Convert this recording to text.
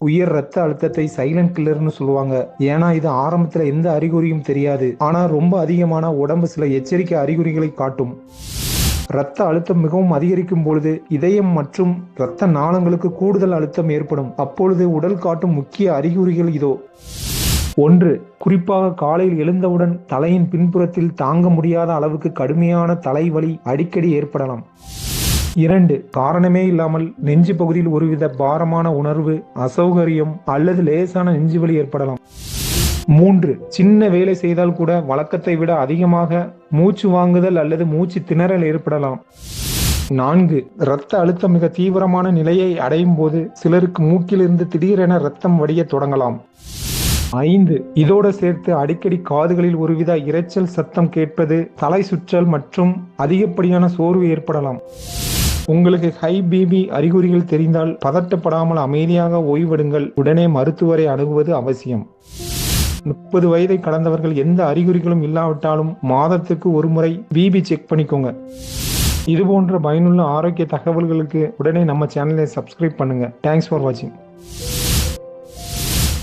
உயர் ரத்த அழுத்தத்தை சைலண்ட் கில்லர்னு சொல்லுவாங்க. ஏன்னா இது ஆரம்பத்துல எந்த அறிகுறியும் தெரியாது, ஆனா ரொம்ப அதிகமான உடம்பு சில எச்சரிக்கை அறிகுறிகளை காட்டும். இரத்த அழுத்தம் மிகவும் அதிகரிக்கும் பொழுது இதயம் மற்றும் இரத்த நாளங்களுக்கு கூடுதல் அழுத்தம் ஏற்படும். அப்பொழுது உடல் காட்டும் முக்கிய அறிகுறிகள் இதோ. 1. குறிப்பாக காலையில் எழுந்தவுடன் தலையின் பின்புறத்தில் தாங்க முடியாத அளவுக்கு கடுமையான தலைவலி அடிக்கடி ஏற்படலாம். 2. காரணமே இல்லாமல் நெஞ்சு பகுதியில் ஒருவித பாரமான உணர்வு, அசௌகரியம் அல்லது லேசான நெஞ்சுவலி ஏற்படலாம். 3. சின்ன வேலை செய்தால் கூட வழக்கத்தை விட அதிகமாக மூச்சு வாங்குதல் அல்லது மூச்சு திணறல் ஏற்படலாம். 4. இரத்த அழுத்தம் மிக தீவிரமான நிலையை அடையும் போது சிலருக்கு மூக்கிலிருந்து திடீரென இரத்தம் வடிய தொடங்கலாம். 5. இதோடு சேர்த்து அடிக்கடி காதுகளில் ஒருவித இரைச்சல் சத்தம் கேட்பது, தலை சுற்றல் மற்றும் அதிகப்படியான சோர்வு ஏற்படலாம். உங்களுக்கு ஹை பிபி அறிகுறிகள் தெரிந்தால் பதட்டப்படாமல் அமைதியாக ஓய்வெடுங்கள். உடனே மருத்துவரை அணுகுவது அவசியம். 30 வயதை கடந்தவர்கள் எந்த அறிகுறிகளும் இல்லாவிட்டாலும் மாதத்துக்கு ஒரு முறை பிபி செக் பண்ணிக்கோங்க. இதுபோன்ற பயனுள்ள ஆரோக்கிய தகவல்களுக்கு உடனே நம்ம சேனலை சப்ஸ்கிரைப் பண்ணுங்க. தேங்க்ஸ் ஃபார் வாட்சிங்.